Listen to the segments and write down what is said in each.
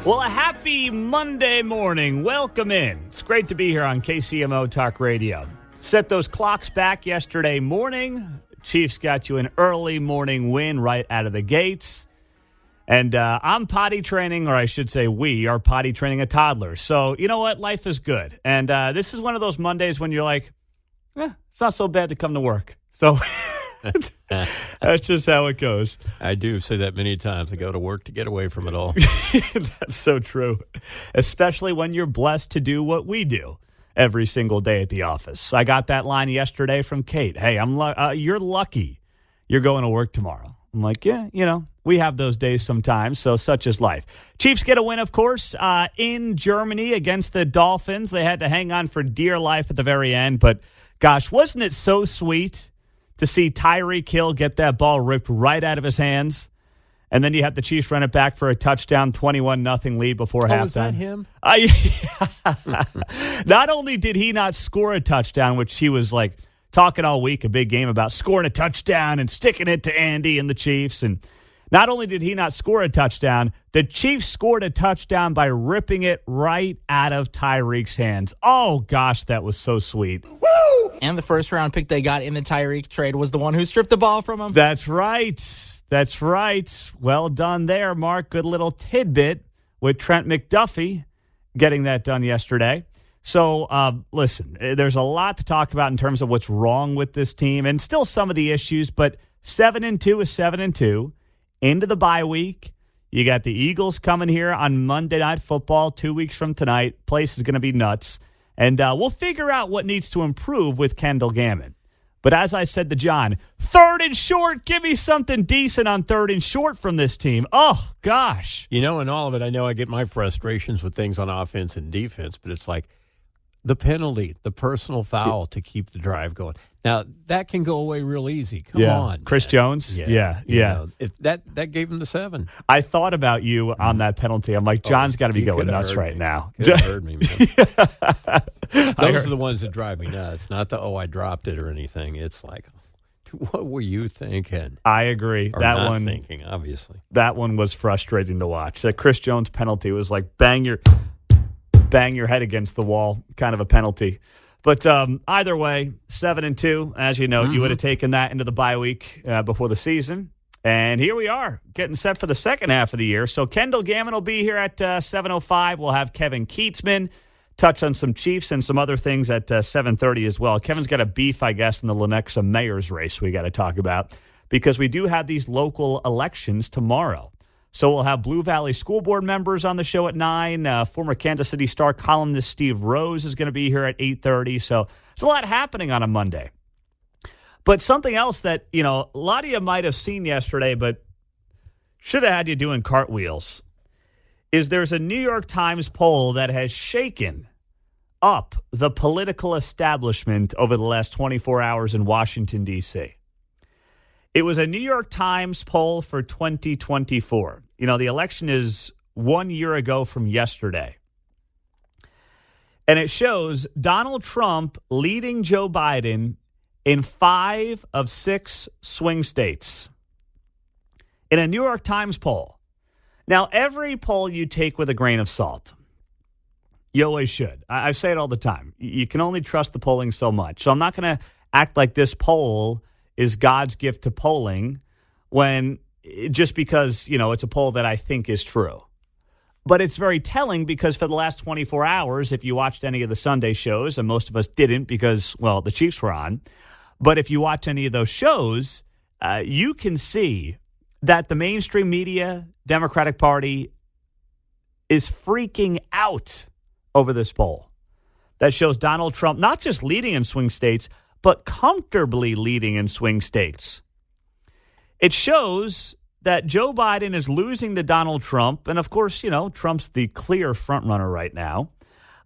Well, a happy Monday morning. Welcome in. It's great to be here on KCMO Talk Radio. Set those clocks back yesterday morning. Chiefs got you an early morning win right out of the gates. And I'm potty training, or I should say we are potty training a toddler. So, you know what? Life is good. And this is one of those Mondays when you're like, it's not so bad to come to work. So that's just how it goes. I do say that many times. I go to work to get away from it all. That's so true, especially when you're blessed to do what we do every single day at the office. I got that line yesterday from Kate. Hey, you're lucky you're going to work tomorrow. I'm like, yeah, we have those days sometimes, so such is life. Chiefs get a win, of course, in Germany against the Dolphins. They had to hang on for dear life at the very end, but gosh, wasn't it so sweet to see Tyreek Hill get that ball ripped right out of his hands? And then you had the Chiefs run it back for a touchdown, 21-0 lead before halftime. Was that him? Not only did he not score a touchdown, which he was like talking all week, a big game about scoring a touchdown and sticking it to Andy and the Chiefs. And not only did he not score a touchdown, the Chiefs scored a touchdown by ripping it right out of Tyreek's hands. Oh, gosh, that was so sweet. Woo! And the first-round pick they got in the Tyreek trade was the one who stripped the ball from him. That's right. That's right. Well done there, Mark. Good little tidbit with Trent McDuffie getting that done yesterday. So, listen, there's a lot to talk about in terms of what's wrong with this team and still some of the issues, but 7-2 is 7-2. Into the bye week. You got the Eagles coming here on Monday Night Football 2 weeks from tonight. Place is going to be nuts. And we'll figure out what needs to improve with Kendall Gammon. But as I said to John, 3rd and short, give me something decent on 3rd and short from this team. Oh, gosh. In all of it, I know I get my frustrations with things on offense and defense, but it's like the penalty, the personal foul to keep the drive going. Now, that can go away real easy. Come on. Chris Jones? Yeah. If that gave him the 7. I thought about you on that penalty. I'm like, John's got to be going nuts right now. Could have heard me, man. Those are the ones that drive me nuts. Not I dropped it or anything. It's like, what were you thinking? I agree. Or that not one thinking, obviously. That one was frustrating to watch. That Chris Jones penalty was like bang your head against the wall kind of a penalty. But either way, 7-2, as you know, you would have taken that into the bye week before the season. And here we are, getting set for the second half of the year. So Kendall Gammon will be here at 7:05. We'll have Kevin Keatsman touch on some Chiefs and some other things at 7:30 as well. Kevin's got a beef, I guess, in the Lenexa mayor's race we got to talk about because we do have these local elections tomorrow. So we'll have Blue Valley School Board members on the show at 9. Former Kansas City Star columnist Steve Rose is going to be here at 8:30. So there's a lot happening on a Monday. But something else that, a lot of you might have seen yesterday, but should have had you doing cartwheels, is there's a New York Times poll that has shaken up the political establishment over the last 24 hours in Washington, D.C. It was a New York Times poll for 2024. The election is 1 year ago from yesterday. And it shows Donald Trump leading Joe Biden in 5 of 6 swing states. In a New York Times poll. Now, every poll you take with a grain of salt. You always should. I say it all the time. You can only trust the polling so much. So I'm not going to act like this poll is God's gift to polling when just because, it's a poll that I think is true. But it's very telling because for the last 24 hours, if you watched any of the Sunday shows, and most of us didn't because, the Chiefs were on, but if you watch any of those shows, you can see that the mainstream media, Democratic Party, is freaking out over this poll. That shows Donald Trump not just leading in swing states, but comfortably leading in swing states. It shows that Joe Biden is losing to Donald Trump, and of course, Trump's the clear frontrunner right now,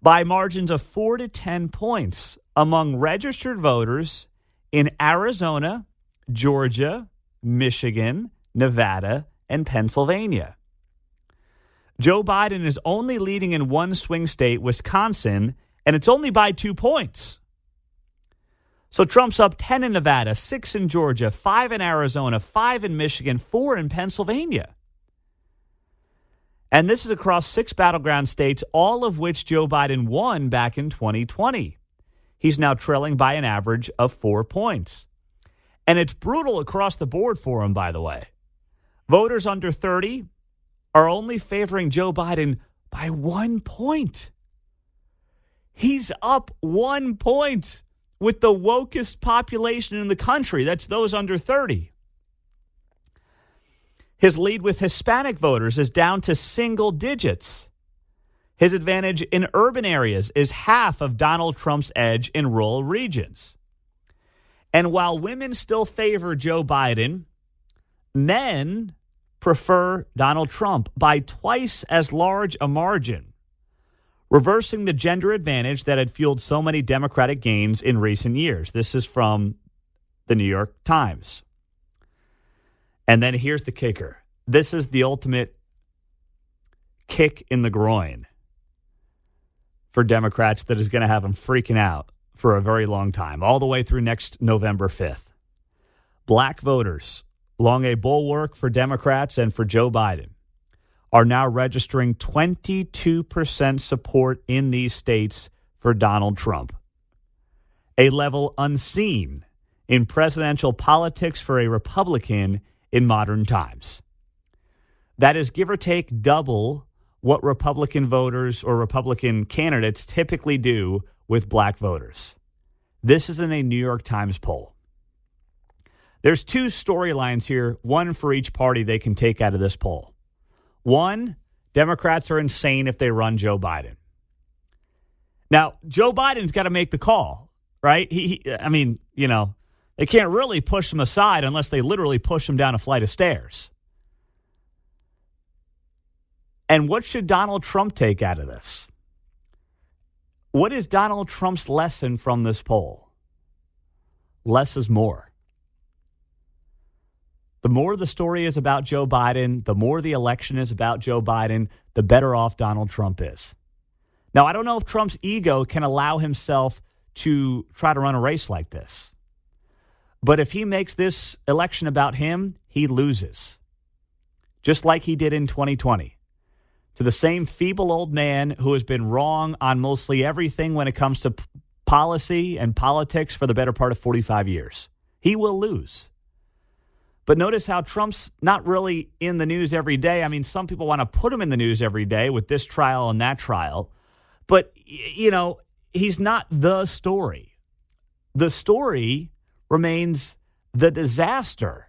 by margins of 4 to 10 points among registered voters in Arizona, Georgia, Michigan, Nevada, and Pennsylvania. Joe Biden is only leading in one swing state, Wisconsin, and it's only by 2 points. So Trump's up 10 in Nevada, 6 in Georgia, 5 in Arizona, 5 in Michigan, 4 in Pennsylvania. And this is across 6 battleground states, all of which Joe Biden won back in 2020. He's now trailing by an average of 4 points. And it's brutal across the board for him, by the way. Voters under 30 are only favoring Joe Biden by 1 point. He's up 1 point with the wokest population in the country. That's those under 30. His lead with Hispanic voters is down to single digits. His advantage in urban areas is half of Donald Trump's edge in rural regions. And while women still favor Joe Biden, men prefer Donald Trump by twice as large a margin, reversing the gender advantage that had fueled so many Democratic gains in recent years. This is from the New York Times. And then here's the kicker. This is the ultimate kick in the groin for Democrats that is going to have them freaking out for a very long time, all the way through next November 5th. Black voters, long a bulwark for Democrats and for Joe Biden, are now registering 22% support in these states for Donald Trump, a level unseen in presidential politics for a Republican in modern times. That is give or take double what Republican voters or Republican candidates typically do with black voters. This is in a New York Times poll. There's 2 storylines here, one for each party they can take out of this poll. One, Democrats are insane if they run Joe Biden. Now, Joe Biden's got to make the call, right? They can't really push him aside unless they literally push him down a flight of stairs. And what should Donald Trump take out of this? What is Donald Trump's lesson from this poll? Less is more. The more the story is about Joe Biden, the more the election is about Joe Biden, the better off Donald Trump is. Now, I don't know if Trump's ego can allow himself to try to run a race like this. But if he makes this election about him, he loses. Just like he did in 2020. To the same feeble old man who has been wrong on mostly everything when it comes to policy and politics for the better part of 45 years. He will lose. But notice how Trump's not really in the news every day. I mean, some people want to put him in the news every day with this trial and that trial. But, he's not the story. The story remains the disaster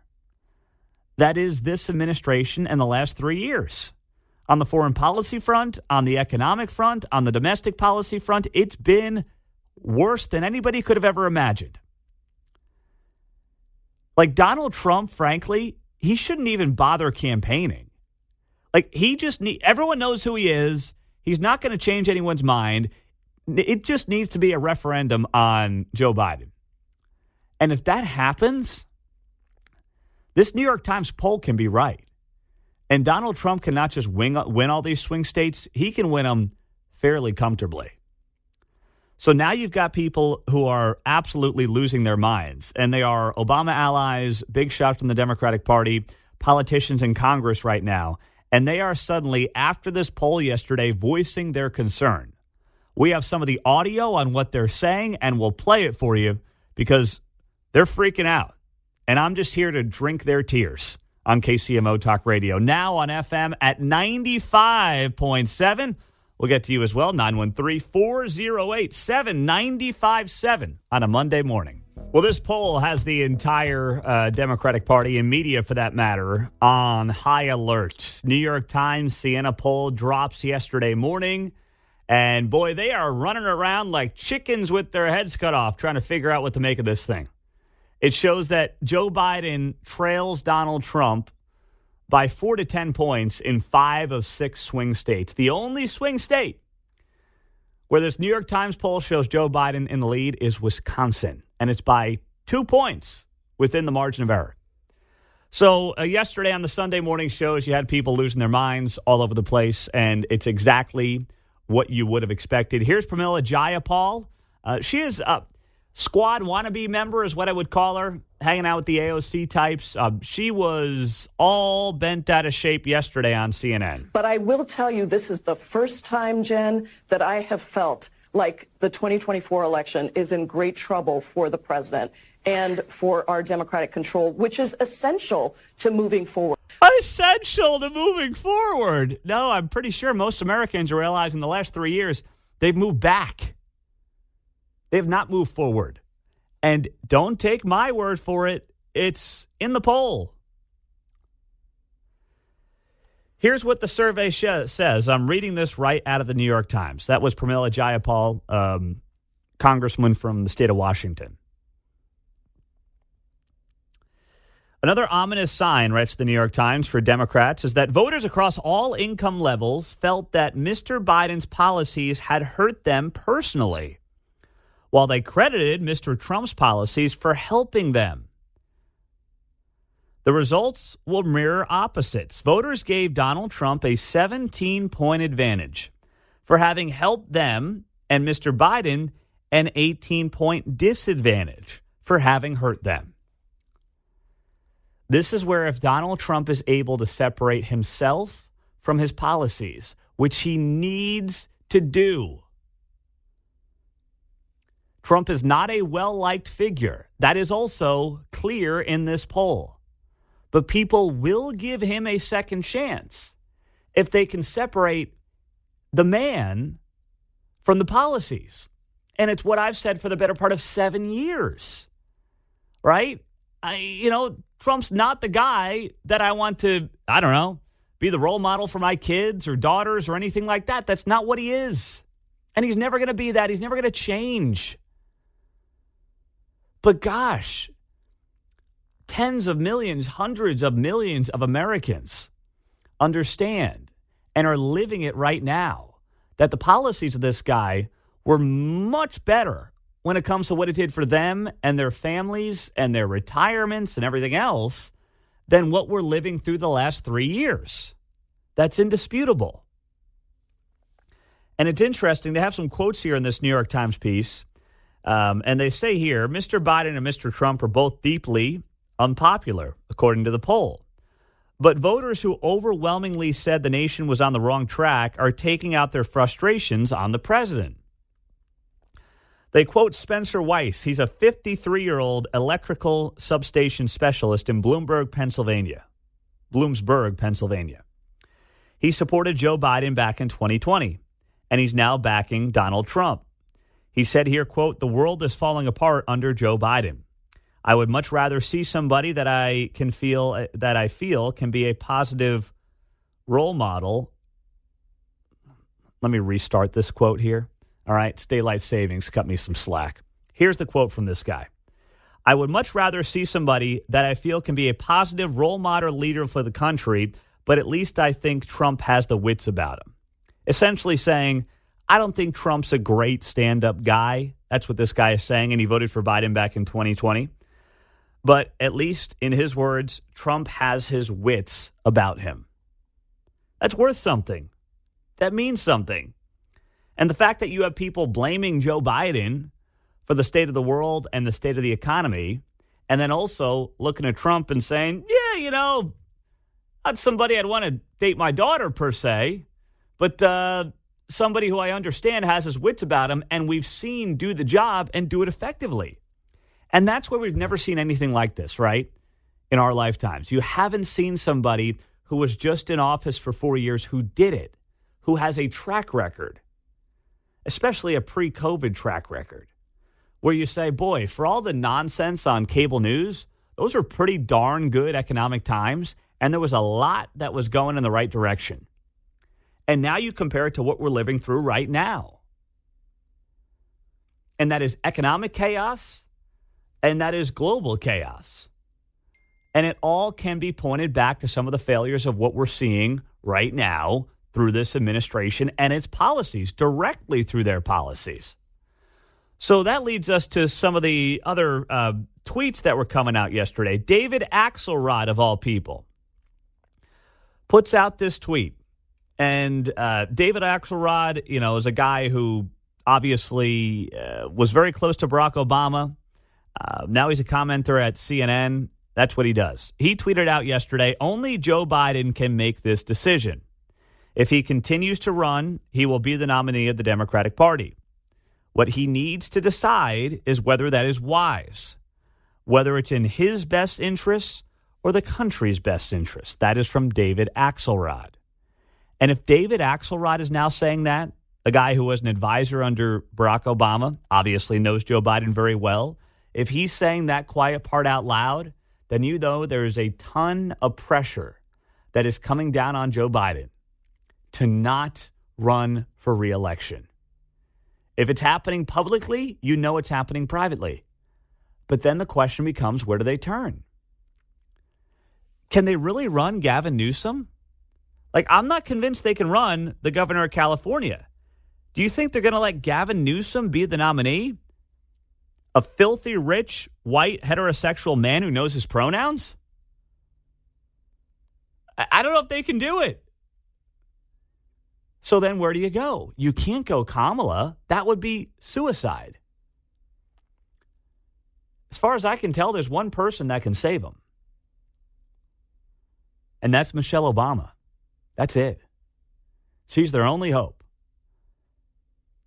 that is this administration and the last 3 years. On the foreign policy front, on the economic front, on the domestic policy front, it's been worse than anybody could have ever imagined. Like Donald Trump, frankly, he shouldn't even bother campaigning. Like everyone knows who he is. He's not going to change anyone's mind. It just needs to be a referendum on Joe Biden. And if that happens, this New York Times poll can be right. And Donald Trump cannot just win all these swing states. He can win them fairly comfortably. So now you've got people who are absolutely losing their minds. And they are Obama allies, big shots in the Democratic Party, politicians in Congress right now. And they are suddenly, after this poll yesterday, voicing their concern. We have some of the audio on what they're saying, and we'll play it for you because they're freaking out. And I'm just here to drink their tears on KCMO Talk Radio. Now on FM at 95.7. We'll get to you as well, 913-408-7957 on a Monday morning. Well, this poll has the entire Democratic Party and media, for that matter, on high alert. New York Times Siena poll drops yesterday morning. And, boy, they are running around like chickens with their heads cut off trying to figure out what to make of this thing. It shows that Joe Biden trails Donald Trump by 4 to 10 points in 5 of 6 swing states. The only swing state where this New York Times poll shows Joe Biden in the lead is Wisconsin, and it's by 2 points within the margin of error. So yesterday on the Sunday morning shows, you had people losing their minds all over the place, and it's exactly what you would have expected. Here's Pramila Jayapal. She is squad wannabe member is what I would call her, hanging out with the AOC types. She was all bent out of shape yesterday on CNN. But I will tell you, this is the first time, Jen, that I have felt like the 2024 election is in great trouble for the president and for our Democratic control, which is essential to moving forward. Essential to moving forward. No, I'm pretty sure most Americans are realizing the last 3 years they've moved back. They have not moved forward. And don't take my word for it. It's in the poll. Here's what the survey says. I'm reading this right out of the New York Times. That was Pramila Jayapal, congressman from the state of Washington. Another ominous sign, writes the New York Times, for Democrats is that voters across all income levels felt that Mr. Biden's policies had hurt them personally, while they credited Mr. Trump's policies for helping them. The results will mirror opposites. Voters gave Donald Trump a 17-point advantage for having helped them, and Mr. Biden an 18-point disadvantage for having hurt them. This is where if Donald Trump is able to separate himself from his policies, which he needs to do. Trump is not a well-liked figure. That is also clear in this poll. But people will give him a second chance if they can separate the man from the policies. And it's what I've said for the better part of 7 years, right? Trump's not the guy that I want to, be the role model for my kids or daughters or anything like that. That's not what he is. And he's never going to be that. He's never going to change. But gosh, tens of millions, hundreds of millions of Americans understand and are living it right now that the policies of this guy were much better when it comes to what it did for them and their families and their retirements and everything else than what we're living through the last 3 years. That's indisputable. And it's interesting. They have some quotes here in this New York Times piece. And they say here, Mr. Biden and Mr. Trump are both deeply unpopular, according to the poll. But voters who overwhelmingly said the nation was on the wrong track are taking out their frustrations on the president. They quote Spencer Weiss. He's a 53-year-old electrical substation specialist in Bloomsburg, Pennsylvania. He supported Joe Biden back in 2020, and he's now backing Donald Trump. He said here, quote, "The world is falling apart under Joe Biden. I would much rather see somebody that I feel can be a positive role model." Let me restart this quote here. All right, it's daylight savings. Cut me some slack. Here's the quote from this guy. "I would much rather see somebody that I feel can be a positive role model leader for the country, but at least I think Trump has the wits about him." Essentially saying, I don't think Trump's a great stand-up guy. That's what this guy is saying, and he voted for Biden back in 2020. But at least, in his words, Trump has his wits about him. That's worth something. That means something. And the fact that you have people blaming Joe Biden for the state of the world and the state of the economy, and then also looking at Trump and saying, not somebody I'd want to date my daughter per se, but somebody who I understand has his wits about him, and we've seen do the job and do it effectively. And that's where we've never seen anything like this, right, in our lifetimes. You haven't seen somebody who was just in office for 4 years who did it, who has a track record, especially a pre-COVID track record, where you say, boy, for all the nonsense on cable news, those are pretty darn good economic times, and there was a lot that was going in the right direction. And now you compare it to what we're living through right now. And that is economic chaos, and that is global chaos. And it all can be pointed back to some of the failures of what we're seeing right now through this administration and its policies, directly through their policies. So that leads us to some of the other tweets that were coming out yesterday. David Axelrod, of all people, puts out this tweet. And David Axelrod, is a guy who obviously was very close to Barack Obama. Now he's a commenter at CNN. That's what he does. He tweeted out yesterday, only Joe Biden can make this decision. If he continues to run, he will be the nominee of the Democratic Party. What he needs to decide is whether that is wise, whether it's in his best interests or the country's best interests. That is from David Axelrod. And if David Axelrod is now saying that, a guy who was an advisor under Barack Obama, obviously knows Joe Biden very well, if he's saying that quiet part out loud, then you know there is a ton of pressure that is coming down on Joe Biden to not run for re-election. If it's happening publicly, you know it's happening privately. But then the question becomes, where do they turn? Can they really run Gavin Newsom? Like, I'm not convinced they can run the governor of California. Do you think they're going to let Gavin Newsom be the nominee? A filthy, rich, white, heterosexual man who knows his pronouns? I don't know if they can do it. So then where do you go? You can't go Kamala. That would be suicide. As far as I can tell, there's one person that can save him. And that's Michelle Obama. That's it. She's their only hope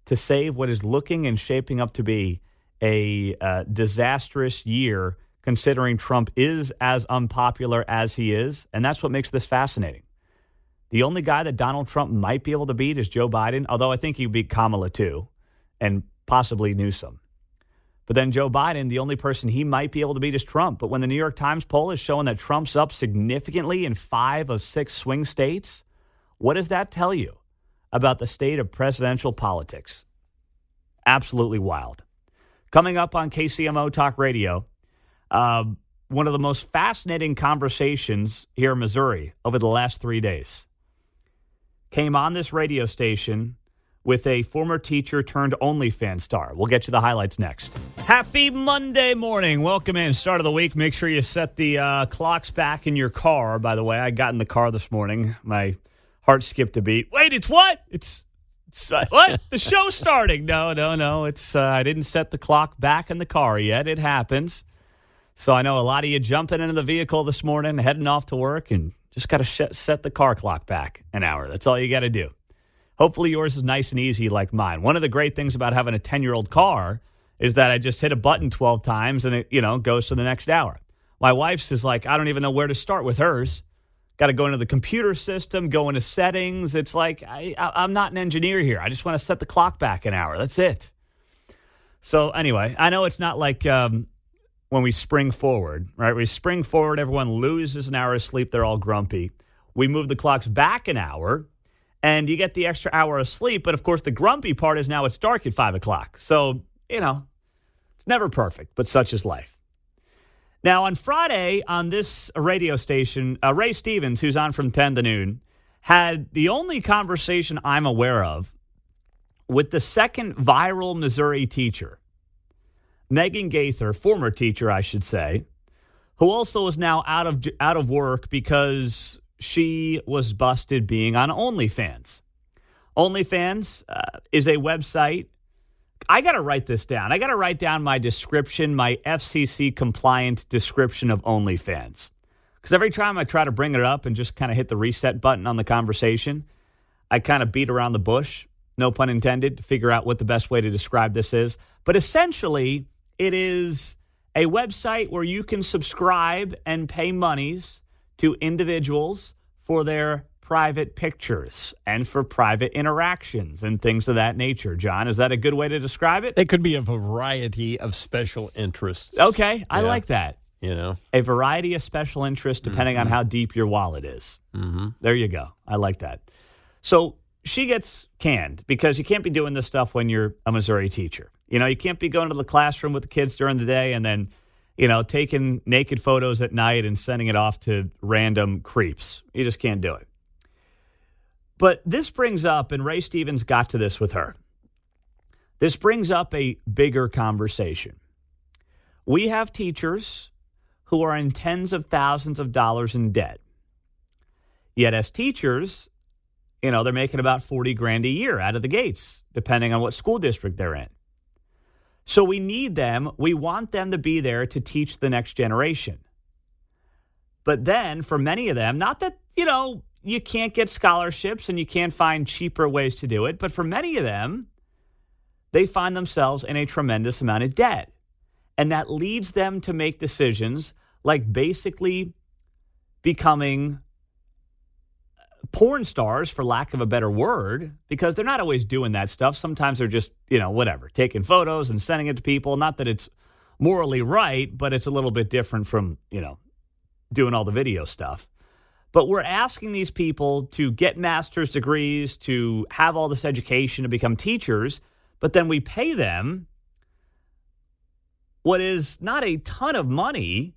to save what is looking and shaping up to be a disastrous year, considering Trump is as unpopular as he is. And that's what makes this fascinating. The only guy that Donald Trump might be able to beat is Joe Biden, although I think he'd beat Kamala too, and possibly Newsom. But then Joe Biden, the only person he might be able to beat is Trump. But when the New York Times poll is showing that Trump's up significantly in 5 of 6 swing states, what does that tell you about the state of presidential politics? Absolutely wild. Coming up on KCMO Talk Radio, one of the most fascinating conversations here in Missouri over the last 3 days came on this radio station with a former teacher turned OnlyFans star. We'll get you the highlights next. Happy Monday morning. Welcome in. Start of the week. Make sure you set the clocks back in your car. By the way, I got in the car this morning. My heart skipped a beat. Wait, it's what? It's what? The show's starting. No. It's I didn't set the clock back in the car yet. It happens. So I know a lot of you jumping into the vehicle this morning, heading off to work, and just got to set the car clock back an hour. That's all you got to do. Hopefully yours is nice and easy like mine. One of the great things about having a 10-year-old car is that I just hit a button 12 times and it, goes to the next hour. My wife's is like, I don't even know where to start with hers. Got to go into the computer system, go into settings. It's like, I'm not an engineer here. I just want to set the clock back an hour. That's it. So anyway, I know it's not like when we spring forward, right? We spring forward, everyone loses an hour of sleep. They're all grumpy. We move the clocks back an hour, and you get the extra hour of sleep. But, of course, the grumpy part is now it's dark at 5 o'clock. So, it's never perfect, but such is life. Now, on Friday on this radio station, Ray Stevens, who's on from 10 to noon, had the only conversation I'm aware of with the second viral Missouri teacher, Megan Gaither, former teacher, I should say, who also is now out of work because she was busted being on OnlyFans. OnlyFans is a website. I got to write this down. I got to write down my description, my FCC-compliant description of OnlyFans. Because every time I try to bring it up and just kind of hit the reset button on the conversation, I kind of beat around the bush, no pun intended, to figure out what the best way to describe this is. But essentially, it is a website where you can subscribe and pay monies to individuals for their private pictures and for private interactions and things of that nature. John, is that a good way to describe it? It could be a variety of special interests. Okay, I like that. A variety of special interests depending on how deep your wallet is. Mm-hmm. There you go. I like that. So she gets canned because you can't be doing this stuff when you're a Missouri teacher. You can't be going to the classroom with the kids during the day and then, taking naked photos at night and sending it off to random creeps. You just can't do it. But this brings up, and Ray Stevens got to this with her, this brings up a bigger conversation. We have teachers who are in tens of thousands of dollars in debt. Yet as teachers, they're making about $40,000 a year out of the gates, depending on what school district they're in. So we need them. We want them to be there to teach the next generation. But then for many of them, not that, you can't get scholarships and you can't find cheaper ways to do it, but for many of them, they find themselves in a tremendous amount of debt. And that leads them to make decisions like basically becoming porn stars, for lack of a better word, because they're not always doing that stuff. Sometimes they're just, whatever, taking photos and sending it to people. Not that it's morally right, but it's a little bit different from, doing all the video stuff. But we're asking these people to get master's degrees, to have all this education, to become teachers, but then we pay them what is not a ton of money,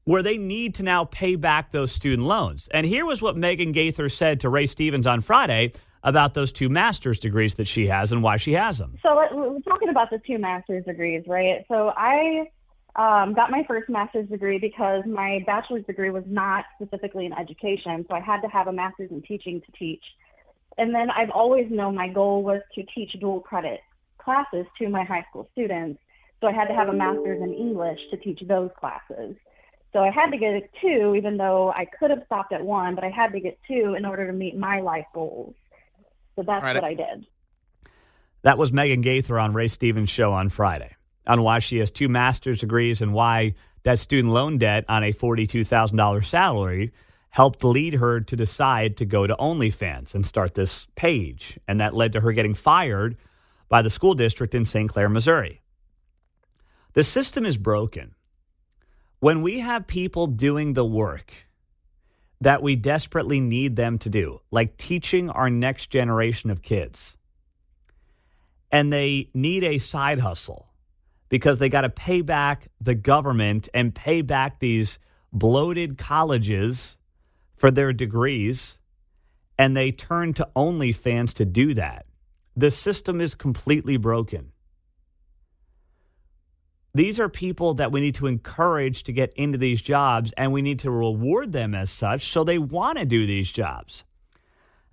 where they need to now pay back those student loans. And here was what Megan Gaither said to Ray Stevens on Friday about those 2 master's degrees that she has and why she has them. So we're talking about the 2 master's degrees, right? So I got my first master's degree because my bachelor's degree was not specifically in education. So I had to have a master's in teaching to teach. And then I've always known my goal was to teach dual credit classes to my high school students. So I had to have a master's in English to teach those classes. So I had to get 2, even though I could have stopped at 1, but I had to get 2 in order to meet my life goals. So that's what I did. That was Megan Gaither on Ray Stevens' show on Friday on why she has 2 master's degrees and why that student loan debt on a $42,000 salary helped lead her to decide to go to OnlyFans and start this page. And that led to her getting fired by the school district in St. Clair, Missouri. The system is broken. When we have people doing the work that we desperately need them to do, like teaching our next generation of kids, and they need a side hustle because they got to pay back the government and pay back these bloated colleges for their degrees, and they turn to OnlyFans to do that. The system is completely broken. These are people that we need to encourage to get into these jobs, and we need to reward them as such so they want to do these jobs.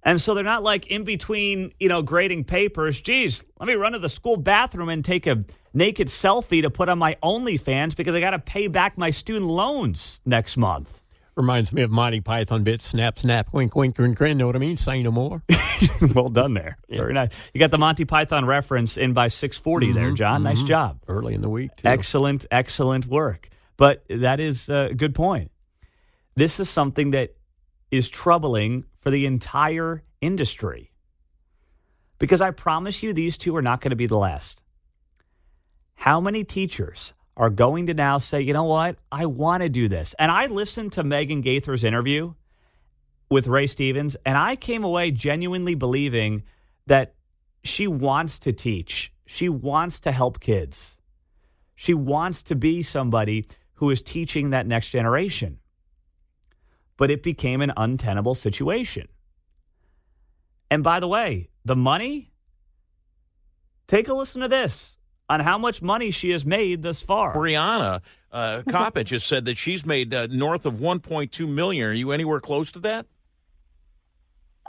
And so they're not like in between, grading papers, geez, let me run to the school bathroom and take a naked selfie to put on my OnlyFans because I got to pay back my student loans next month. Reminds me of Monty Python bit, snap, snap, wink, wink, grin, grin. Know what I mean? Say no more. Well done there. Yeah. Very nice. You got the Monty Python reference in by 6:40 there, John. Nice job. Early in the week, too. Excellent work. But that is a good point. This is something that is troubling for the entire industry. Because I promise you, these 2 are not going to be the last. How many teachers are going to now say, you know what, I want to do this? And I listened to Megan Gaither's interview with Ray Stevens, and I came away genuinely believing that she wants to teach. She wants to help kids. She wants to be somebody who is teaching that next generation. But it became an untenable situation. And by the way, the money, take a listen to this on how much money she has made thus far. Brianna Coppage has said that she's made north of $1.2 million. Are you anywhere close to that?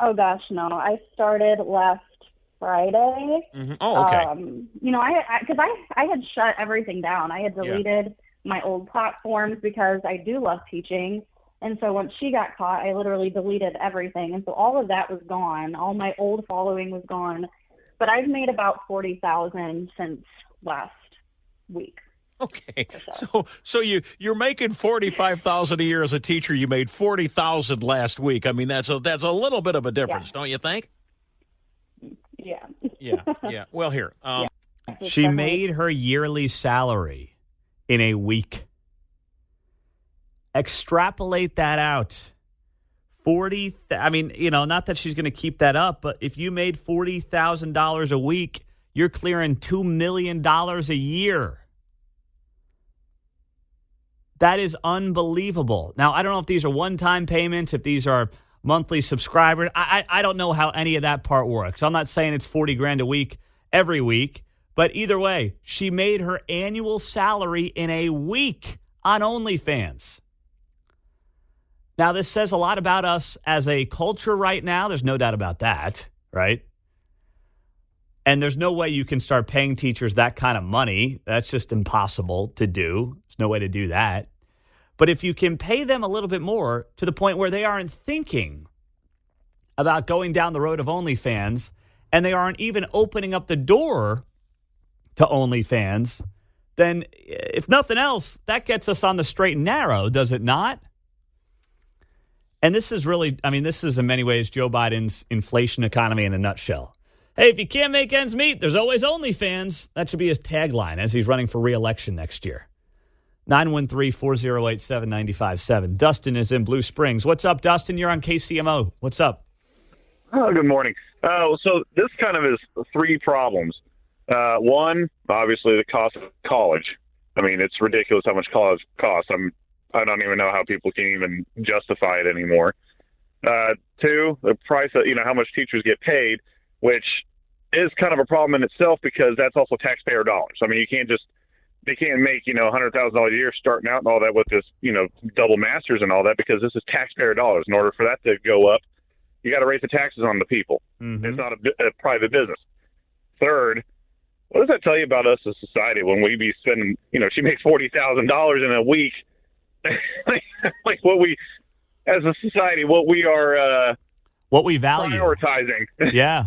Oh, gosh, no. I started last Friday. Mm-hmm. Oh, okay. Because I had shut everything down. I had deleted my old platforms because I do love teaching. And so once she got caught, I literally deleted everything. And so all of that was gone. All my old following was gone. But I've made about $40,000 since last week. Okay, so you're making $45,000 a year as a teacher. You made $40,000 last week. I mean, that's a little bit of a difference, don't you think? Yeah. Yeah. Well, here, she made her yearly salary in a week. Extrapolate that out. Not that she's going to keep that up, but if you made $40,000 a week, you're clearing $2 million a year. That is unbelievable. Now, I don't know if these are one-time payments, if these are monthly subscribers. I don't know how any of that part works. I'm not saying it's $40,000 a week every week, but either way, she made her annual salary in a week on OnlyFans. Now, this says a lot about us as a culture right now. There's no doubt about that, right? And there's no way you can start paying teachers that kind of money. That's just impossible to do. There's no way to do that. But if you can pay them a little bit more to the point where they aren't thinking about going down the road of OnlyFans and they aren't even opening up the door to OnlyFans, then if nothing else, that gets us on the straight and narrow, does it not? And this is really, this is in many ways Joe Biden's inflation economy in a nutshell. Hey, if you can't make ends meet, there's always OnlyFans. That should be his tagline as he's running for re-election next year. 913-408-7957. Dustin is in Blue Springs. What's up, Dustin? You're on KCMO. What's up? Oh, good morning. So this kind of is three problems. One, obviously, the cost of college. It's ridiculous how much college costs. I don't even know how people can even justify it anymore. Two, the price of, how much teachers get paid, which is kind of a problem in itself because that's also taxpayer dollars. They can't make, $100,000 a year starting out and all that with this, double masters and all that because this is taxpayer dollars. In order for that to go up, you got to raise the taxes on the people. Mm-hmm. It's not a private business. Third, what does that tell you about us as society when we be spending, she makes $40,000 in a week? Like what we, as a society, what we are, what we value, prioritizing. Yeah,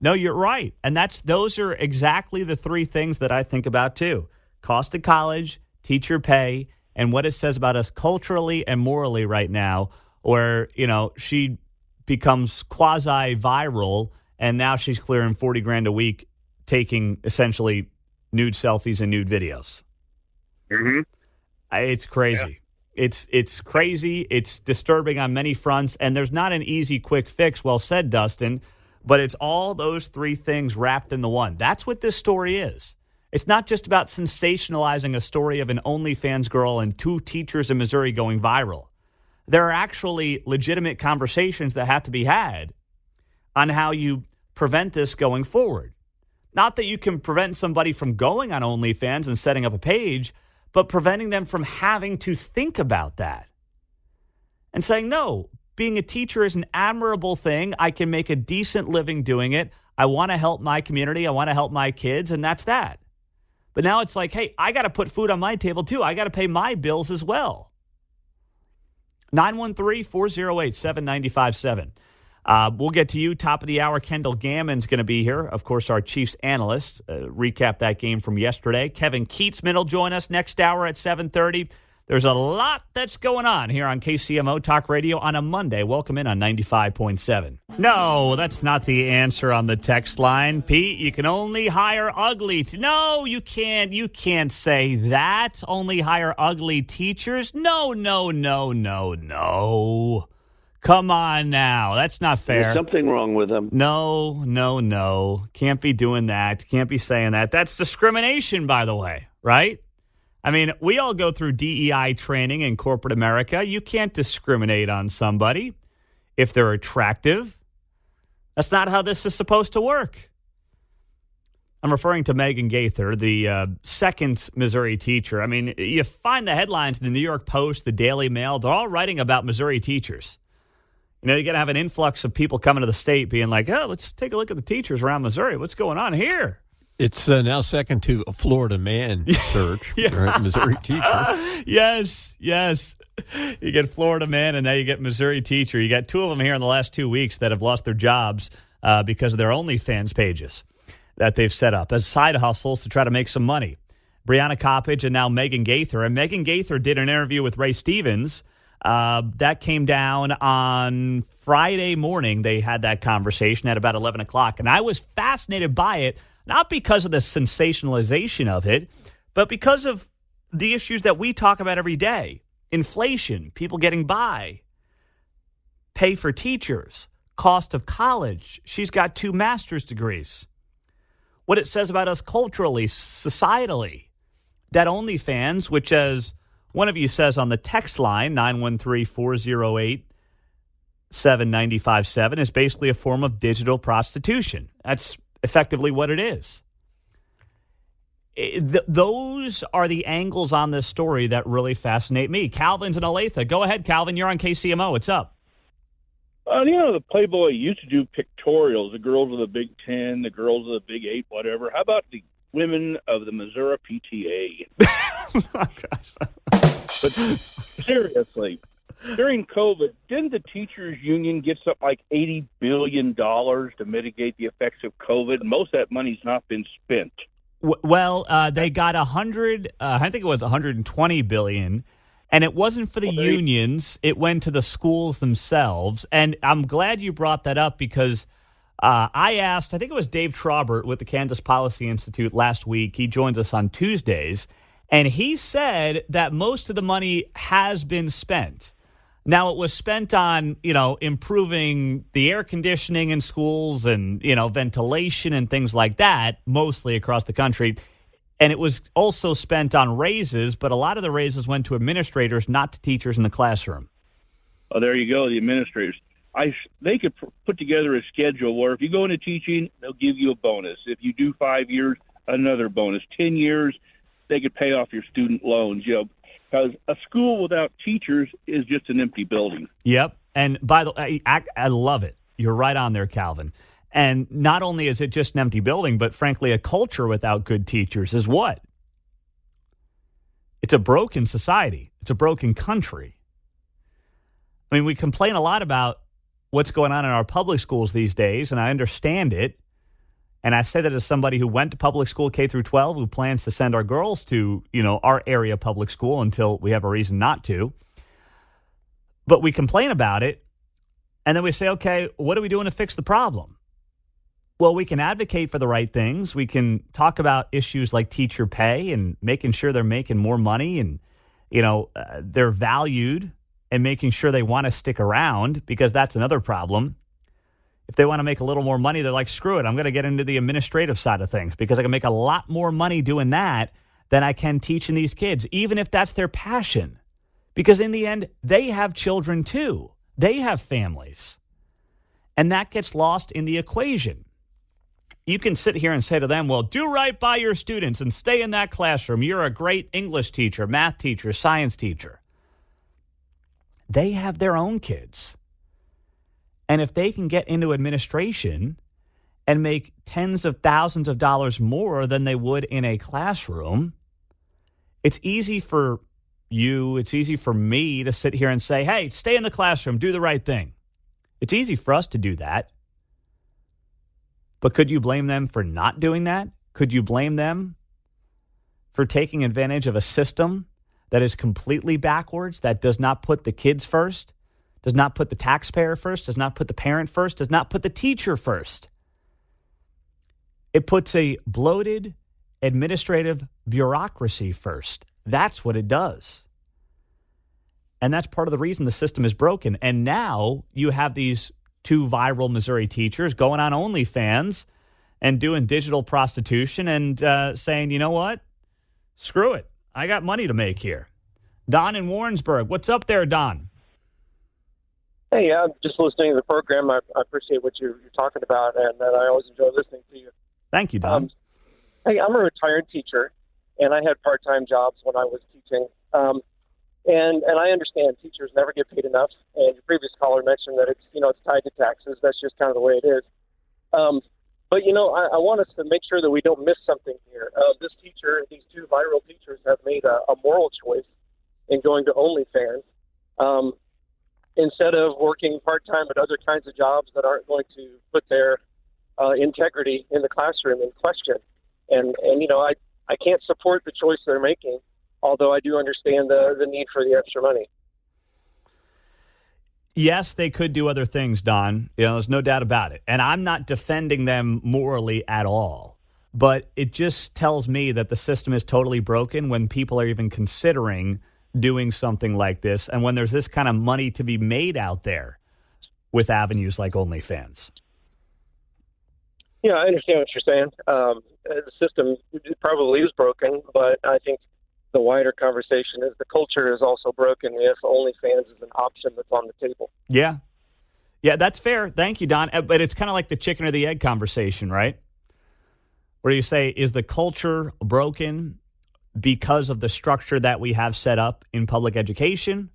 no, you're right, and those are exactly the three things that I think about too: cost of college, teacher pay, and what it says about us culturally and morally right now. Where she becomes quasi viral, and now she's clearing $40,000 a week, taking essentially nude selfies and nude videos. Mm-hmm. It's crazy. Yeah. It's crazy. It's disturbing on many fronts, and there's not an easy, quick fix. Well said, Dustin. But it's all those three things wrapped in the one. That's what this story is. It's not just about sensationalizing a story of an OnlyFans girl and two teachers in Missouri going viral. There are actually legitimate conversations that have to be had on how you prevent this going forward. Not that you can prevent somebody from going on OnlyFans and setting up a page, but preventing them from having to think about that and saying, no, being a teacher is an admirable thing. I can make a decent living doing it. I want to help my community. I want to help my kids, and that's that. But now it's like, hey, I got to put food on my table too. I got to pay my bills as well. 913-408-7957. We'll get to you. Top of the hour, Kendall Gammon's going to be here. Of course, our Chiefs analyst. Recap that game from yesterday. Kevin Keatsman will join us next hour at 7:30. There's a lot that's going on here on KCMO Talk Radio on a Monday. Welcome in on 95.7. No, that's not the answer on the text line, Pete. You can only hire ugly. No, you can't. You can't say that. Only hire ugly teachers. No. Come on now. That's not fair. There's something wrong with them. No. Can't be doing that. Can't be saying that. That's discrimination, by the way, right? We all go through DEI training in corporate America. You can't discriminate on somebody if they're attractive. That's not how this is supposed to work. I'm referring to Megan Gaither, the second Missouri teacher. You find the headlines in the New York Post, the Daily Mail. They're all writing about Missouri teachers. You're going to have an influx of people coming to the state being like, oh, let's take a look at the teachers around Missouri. What's going on here? It's now second to a Florida man search, right? Missouri teacher. Yes. You get Florida man, and now you get Missouri teacher. You got two of them here in the last 2 weeks that have lost their jobs because of their OnlyFans pages that they've set up as side hustles to try to make some money. Brianna Coppage and now Megan Gaither. And Megan Gaither did an interview with Ray Stevens. That came down on Friday morning. They had that conversation at about 11 o'clock. And I was fascinated by it. Not because of the sensationalization of it, but because of the issues that we talk about every day. Inflation, people getting by, pay for teachers, cost of college. She's got 2 master's degrees. What it says about us culturally, societally. That OnlyFans, which as one of you says on the text line, 913-408-7957, is basically a form of digital prostitution. That's effectively what it is. those are the angles on this story that really fascinate me. Calvin's in Olathe. Go ahead, Calvin. You're on KCMO. What's up? The Playboy used to do pictorials, the girls of the Big Ten, the girls of the Big Eight, whatever. How about the women of the Missouri PTA? Oh, gosh. But seriously, during COVID, didn't the teachers union get something like $80 billion to mitigate the effects of COVID? Most of that money's not been spent. Well, they got I think it was $120 billion. And it wasn't for the unions. It went to the schools themselves. And I'm glad you brought that up because I asked, I think it was Dave Traubert with the Kansas Policy Institute last week. He joins us on Tuesdays. And he said that most of the money has been spent. Now, it was spent on, improving the air conditioning in schools and, ventilation and things like that, mostly across the country. And it was also spent on raises, but a lot of the raises went to administrators, not to teachers in the classroom. Oh, there you go, the administrators. They could put together a schedule where if you go into teaching, they'll give you a bonus. If you do 5 years, another bonus. 10 years, they could pay off your student loans, because a school without teachers is just an empty building. Yep. And by the way, I love it. You're right on there, Calvin. And not only is it just an empty building, but frankly, a culture without good teachers is what? It's a broken society. It's a broken country. I mean, we complain a lot about what's going on in our public schools these days, and I understand it. And I say that as somebody who went to public school K through 12, who plans to send our girls to, our area public school until we have a reason not to. But we complain about it, and then we say, okay, what are we doing to fix the problem? Well, we can advocate for the right things. We can talk about issues like teacher pay and making sure they're making more money and, they're valued and making sure they want to stick around, because that's another problem. If they want to make a little more money, they're like, screw it, I'm going to get into the administrative side of things because I can make a lot more money doing that than I can teaching these kids, even if that's their passion. Because in the end, they have children too. They have families. And that gets lost in the equation. You can sit here and say to them, well, do right by your students and stay in that classroom. You're a great English teacher, math teacher, science teacher. They have their own kids. And if they can get into administration and make tens of thousands of dollars more than they would in a classroom, it's easy for you, it's easy for me to sit here and say, hey, stay in the classroom, do the right thing. It's easy for us to do that. But could you blame them for not doing that? Could you blame them for taking advantage of a system that is completely backwards, that does not put the kids first, does not put the taxpayer first, does not put the parent first, does not put the teacher first? It puts a bloated administrative bureaucracy first. That's what it does. And that's part of the reason the system is broken. And now you have these two viral Missouri teachers going on OnlyFans and doing digital prostitution and saying, you know what? Screw it. I got money to make here. Don in Warrensburg. What's up there, Don? Hey, I'm just listening to the program. I appreciate what you're talking about, and I always enjoy listening to you. Thank you, Don. Hey, I'm a retired teacher, and I had part-time jobs when I was teaching. And I understand teachers never get paid enough. And your previous caller mentioned that it's tied to taxes. That's just kind of the way it is. But I want us to make sure that we don't miss something here. These two viral teachers have made a moral choice in going to OnlyFans instead of working part-time at other kinds of jobs that aren't going to put their integrity in the classroom in question. And I can't support the choice they're making, although I do understand the need for the extra money. Yes, they could do other things, Don. There's no doubt about it. And I'm not defending them morally at all. But it just tells me that the system is totally broken when people are even considering doing something like this and when there's this kind of money to be made out there with avenues like OnlyFans. Yeah, I understand what you're saying. The system probably is broken, but I think the wider conversation is the culture is also broken if OnlyFans is an option that's on the table. Yeah. Yeah, that's fair. Thank you, Don. But it's kind of like the chicken or the egg conversation, right? where you say, is the culture broken because of the structure that we have set up in public education?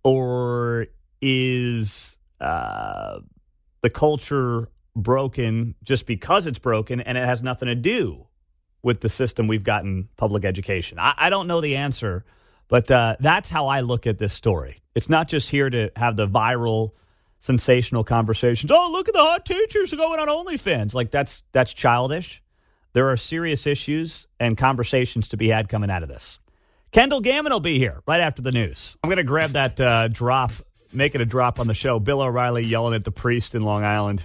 Or is the culture broken just because it's broken and it has nothing to do with the system we've got in public education? I don't know the answer, but that's how I look at this story. It's not just here to have the viral, sensational conversations. Oh, look at the hot teachers going on OnlyFans. Like, that's childish. There are serious issues and conversations to be had coming out of this. Kendall Gammon will be here right after the news. I'm going to grab that drop, make it a drop on the show. Bill O'Reilly yelling at the priest in Long Island.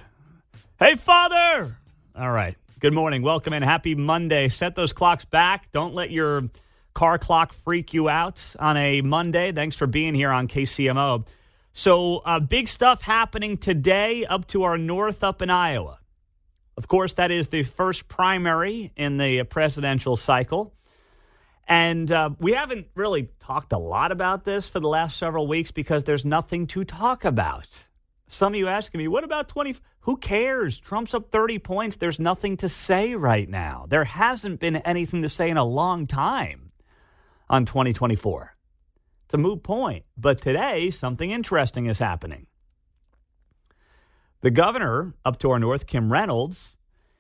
Hey, Father! All right. Good morning. Welcome in. Happy Monday. Set those clocks back. Don't let your car clock freak you out on a Monday. Thanks for being here on KCMO. So big stuff happening today up to our north up in Iowa. Of course, that is the first primary in the presidential cycle. And we haven't really talked a lot about this for the last several weeks because there's nothing to talk about. Some of you asking me, what about 20? Who cares? Trump's up 30 points. There's nothing to say right now. There hasn't been anything to say in a long time on 2024. It's a moot point. But today, something interesting is happening. The governor up to our north, Kim Reynolds,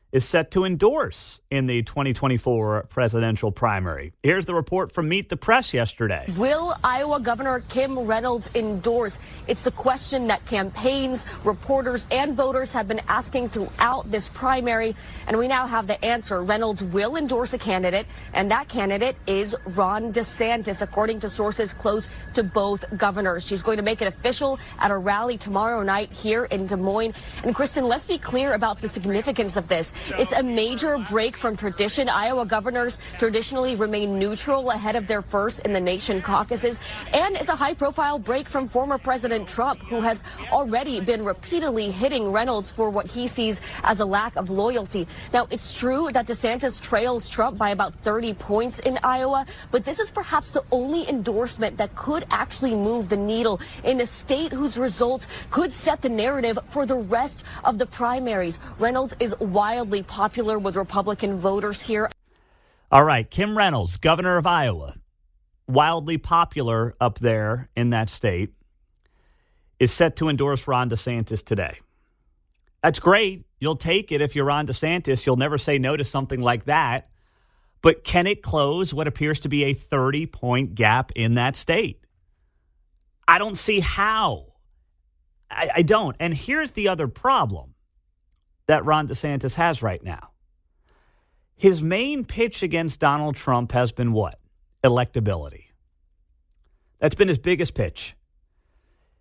is set to endorse in the 2024 presidential primary. Here's the report from Meet the Press yesterday. Will Iowa Governor Kim Reynolds endorse? It's the question that campaigns, reporters, and voters have been asking throughout this primary, and we now have the answer. Reynolds will endorse a candidate, and that candidate is Ron DeSantis, according to sources close to both governors. She's going to make it official at a rally tomorrow night here in Des Moines. And Kristen, let's be clear about the significance of this. It's a major break from tradition. Iowa governors traditionally remain neutral ahead of their first in the nation caucuses, and it's a high-profile break from former President Trump, who has already been repeatedly hitting Reynolds for what he sees as a lack of loyalty. Now, it's true that DeSantis trails Trump by about 30 points in Iowa, but this is perhaps the only endorsement that could actually move the needle in a state whose results could set the narrative for the rest of the primaries. Reynolds is wildly popular with Republican voters here. All right, Kim Reynolds, governor of Iowa, wildly popular up there in that state, is set to endorse Ron DeSantis today. That's great. You'll take it if you're Ron DeSantis. You'll never say no to something like that. But can it close what appears to be a 30-point gap in that state? I don't see how. I don't. And here's the other problem that Ron DeSantis has right now. His main pitch against Donald Trump has been what? Electability. That's been his biggest pitch.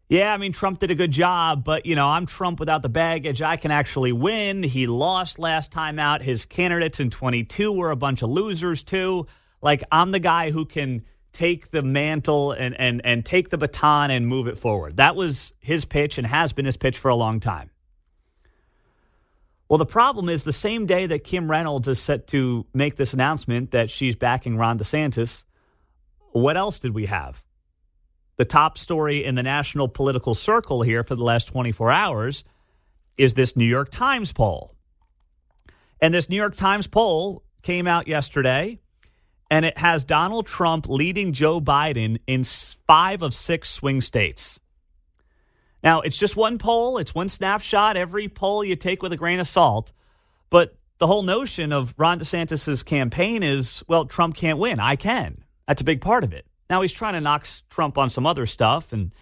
Yeah, I mean, Trump did a good job, but, I'm Trump without the baggage. I can actually win. He lost last time out. His candidates in 22 were a bunch of losers, too. Like, I'm the guy who can take the mantle and take the baton and move it forward. That was his pitch and has been his pitch for a long time. Well, the problem is the same day that Kim Reynolds is set to make this announcement that she's backing Ron DeSantis, what else did we have? The top story in the national political circle here for the last 24 hours is this New York Times poll. And this New York Times poll came out yesterday, and it has Donald Trump leading Joe Biden in 5 of 6 swing states. Now, it's just one poll. It's one snapshot. Every poll you take with a grain of salt. But the whole notion of Ron DeSantis' campaign is, well, Trump can't win. I can. That's a big part of it. Now, he's trying to knock Trump on some other stuff and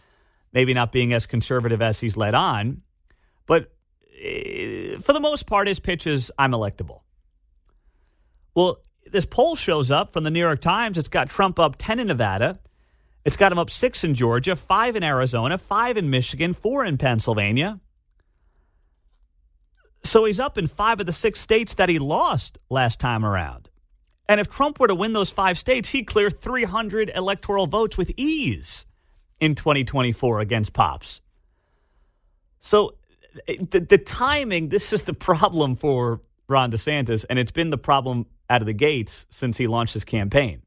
maybe not being as conservative as he's led on. But for the most part, his pitch is, I'm electable. Well, this poll shows up from the New York Times. It's got Trump up 10 in Nevada. It's got him up 6 in Georgia, 5 in Arizona, 5 in Michigan, 4 in Pennsylvania. So he's up in 5 of the 6 states that he lost last time around. And if Trump were to win those 5 states, he'd clear 300 electoral votes with ease in 2024 against Pops. So the timing, this is the problem for Ron DeSantis, and it's been the problem out of the gates since he launched his campaign.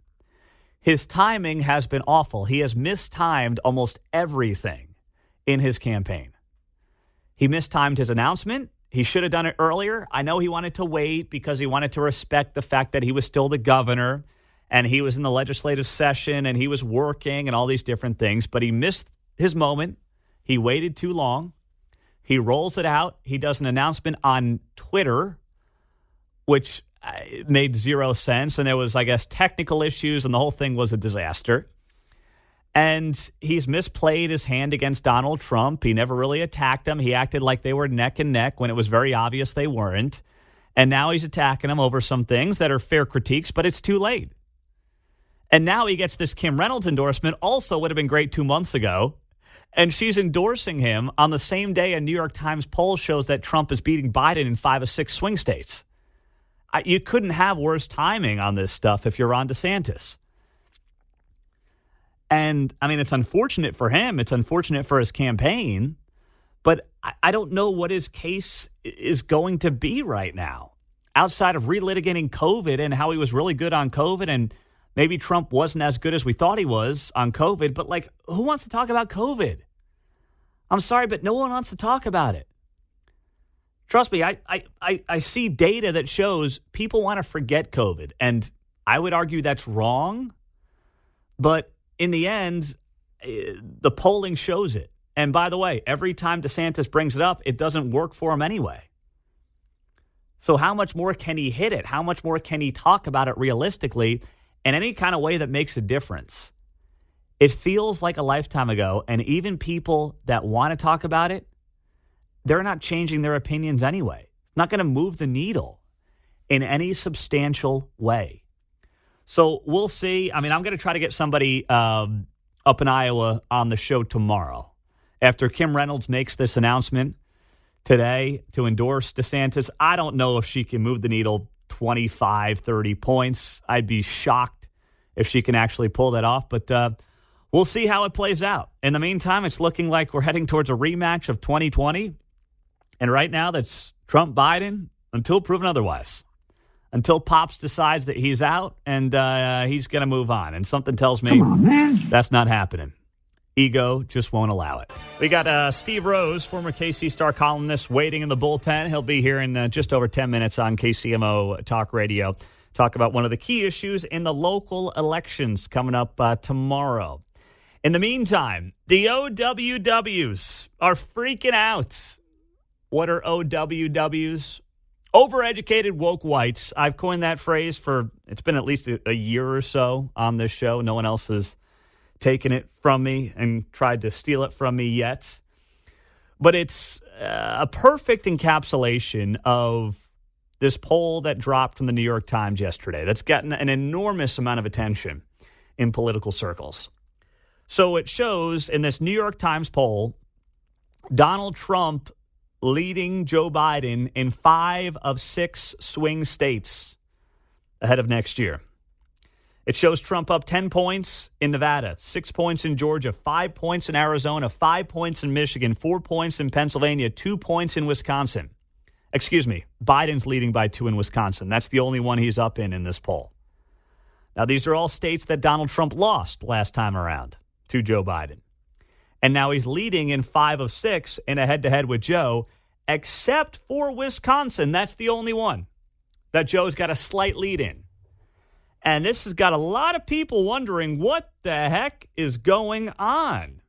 His timing has been awful. He has mistimed almost everything in his campaign. He mistimed his announcement. He should have done it earlier. I know he wanted to wait because he wanted to respect the fact that he was still the governor and he was in the legislative session and he was working and all these different things, but he missed his moment. He waited too long. He rolls it out. He does an announcement on Twitter, which made zero sense. And there was, I guess, technical issues and the whole thing was a disaster. And he's misplayed his hand against Donald Trump. He never really attacked him. He acted like they were neck and neck when it was very obvious they weren't. And now he's attacking him over some things that are fair critiques, but it's too late. And now he gets this Kim Reynolds endorsement, also would have been great 2 months ago. And she's endorsing him on the same day a New York Times poll shows that Trump is beating Biden in 5 of 6 swing states. You couldn't have worse timing on this stuff if you're Ron DeSantis. And, I mean, it's unfortunate for him. It's unfortunate for his campaign. But I don't know what his case is going to be right now. Outside of relitigating COVID and how he was really good on COVID and maybe Trump wasn't as good as we thought he was on COVID. But, like, who wants to talk about COVID? I'm sorry, but no one wants to talk about it. Trust me, I see data that shows people want to forget COVID. And I would argue that's wrong. But in the end, the polling shows it. And by the way, every time DeSantis brings it up, it doesn't work for him anyway. So how much more can he hit it? How much more can he talk about it realistically in any kind of way that makes a difference? It feels like a lifetime ago, and even people that want to talk about it, they're not changing their opinions anyway. It's not going to move the needle in any substantial way. So we'll see. I mean, I'm going to try to get somebody up in Iowa on the show tomorrow. After Kim Reynolds makes this announcement today to endorse DeSantis, I don't know if she can move the needle 25, 30 points. I'd be shocked if she can actually pull that off. But we'll see how it plays out. In the meantime, it's looking like we're heading towards a rematch of 2020. And right now, that's Trump-Biden until proven otherwise. Until Pops decides that he's out and he's going to move on. And something tells me that's not happening. Ego just won't allow it. We got Steve Rose, former KC Star columnist, waiting in the bullpen. He'll be here in just over 10 minutes on KCMO Talk Radio. Talk about one of the key issues in the local elections coming up tomorrow. In the meantime, the OWWs are freaking out. What are OWWs? Overeducated woke whites. I've coined that phrase it's been at least a year or so on this show. No one else has taken it from me and tried to steal it from me yet. But it's a perfect encapsulation of this poll that dropped from the New York Times yesterday that's gotten an enormous amount of attention in political circles. So it shows in this New York Times poll, Donald Trump leading Joe Biden in 5 of 6 swing states ahead of next year. It shows Trump up 10 points in Nevada, 6 points in Georgia, 5 points in Arizona, 5 points in Michigan, 4 points in Pennsylvania, 2 points in Wisconsin. Excuse me, Biden's leading by 2 in Wisconsin. That's the only one he's up in this poll. Now, these are all states that Donald Trump lost last time around to Joe Biden. And now he's leading in 5 of 6 in a head-to-head with Joe, except for Wisconsin. That's the only one that Joe's got a slight lead in. And this has got a lot of people wondering what the heck is going on.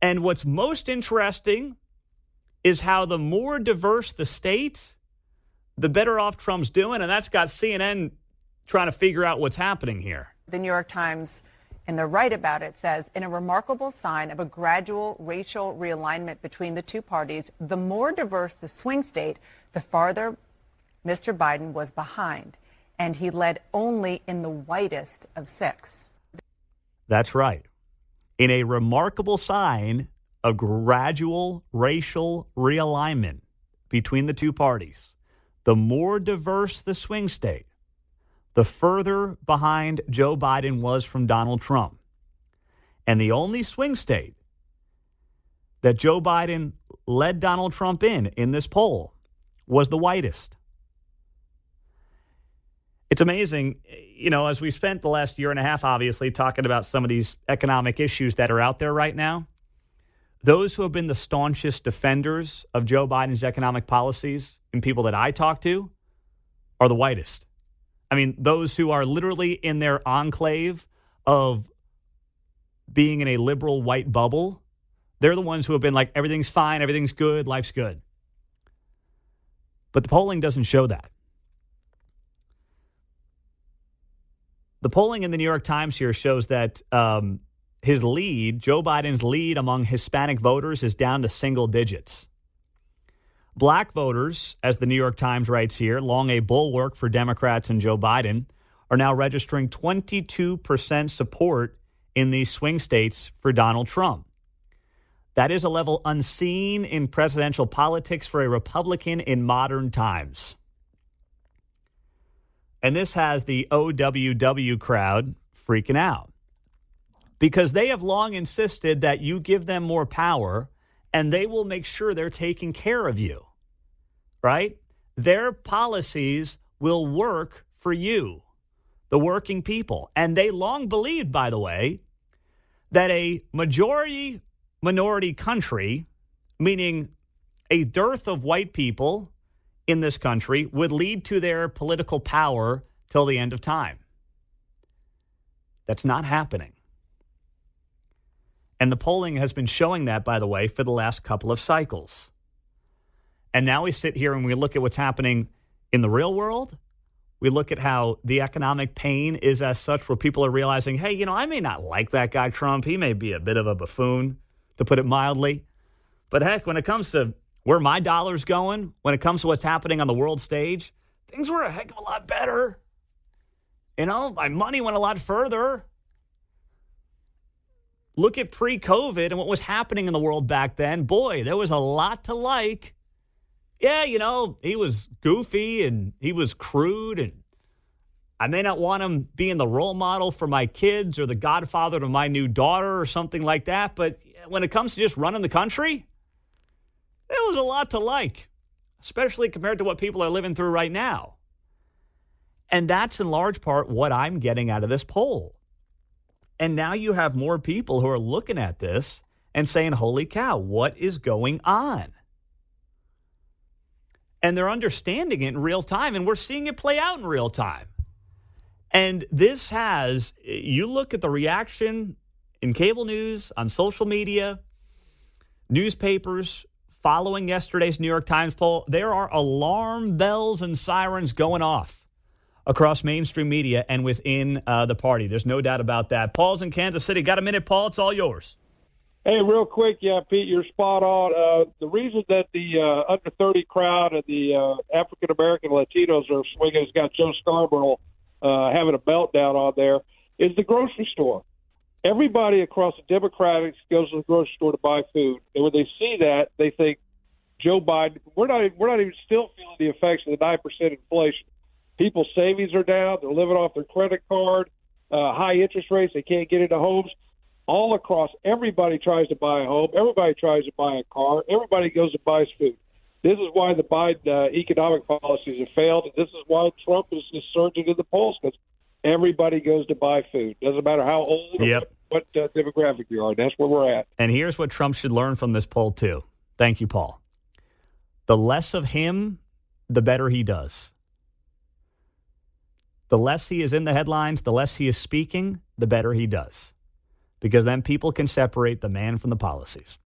And what's most interesting is how the more diverse the state, the better off Trump's doing. And that's got CNN trying to figure out what's happening here. The New York Times, and they're right about it, says, in a remarkable sign of a gradual racial realignment between the two parties, the more diverse the swing state, the farther Mr. Biden was behind. And he led only in the whitest of 6. That's right. In a remarkable sign of gradual racial realignment between the two parties, the more diverse the swing state, the further behind Joe Biden was from Donald Trump. And the only swing state that Joe Biden led Donald Trump in this poll was the whitest. It's amazing, as we spent the last year and a half, obviously, talking about some of these economic issues that are out there right now. those who have been the staunchest defenders of Joe Biden's economic policies and people that I talk to are the whitest. I mean, those who are literally in their enclave of being in a liberal white bubble, they're the ones who have been like, everything's fine, everything's good, life's good. But the polling doesn't show that. The polling in the New York Times here shows that his lead, Joe Biden's lead among Hispanic voters, is down to single digits. Black voters, as the New York Times writes here, long a bulwark for Democrats and Joe Biden, are now registering 22% support in these swing states for Donald Trump. That is a level unseen in presidential politics for a Republican in modern times. And this has the OWW crowd freaking out because they have long insisted that you give them more power and they will make sure they're taking care of you, right? Their policies will work for you, the working people. And they long believed, by the way, that a minority country, meaning a dearth of white people in this country, would lead to their political power till the end of time. That's not happening. And the polling has been showing that, by the way, for the last couple of cycles. And now we sit here and we look at what's happening in the real world. We look at how the economic pain is as such where people are realizing, hey, you know, I may not like that guy Trump. He may be a bit of a buffoon, to put it mildly. But heck, when it comes to where my dollar's going, when it comes to what's happening on the world stage, things were a heck of a lot better. You know, my money went a lot further. Look at pre-COVID and what was happening in the world back then. Boy, there was a lot to like. Yeah, you know, he was goofy and he was crude, and I may not want him being the role model for my kids or the godfather to my new daughter or something like that. But when it comes to just running the country, there was a lot to like, especially compared to what people are living through right now. And that's in large part what I'm getting out of this poll. And now you have more people who are looking at this and saying, holy cow, what is going on? And they're understanding it in real time, and we're seeing it play out in real time. And this has, you look at the reaction in cable news, on social media, newspapers following yesterday's New York Times poll, there are alarm bells and sirens going off across mainstream media and within the party. There's no doubt about that. Paul's in Kansas City. Got a minute, Paul? It's all yours. Hey, real quick, yeah, Pete, you're spot on. The reason that the under 30 crowd and the African-American Latinos are swinging has got Joe Scarborough having a meltdown on there is the grocery store. Everybody across the Democrats goes to the grocery store to buy food. And when they see that, they think Joe Biden, we're not even still feeling the effects of the 9% inflation. People's savings are down. They're living off their credit card, high interest rates. They can't get into homes. All across, everybody tries to buy a home. Everybody tries to buy a car. Everybody goes and buys food. This is why the Biden economic policies have failed. And this is why Trump is surging in the polls, because everybody goes to buy food. Doesn't matter how old or what demographic you are. That's where we're at. And here's what Trump should learn from this poll, too. Thank you, Paul. The less of him, the better he does. The less he is in the headlines, the less he is speaking, the better he does. Because then people can separate the man from the policies.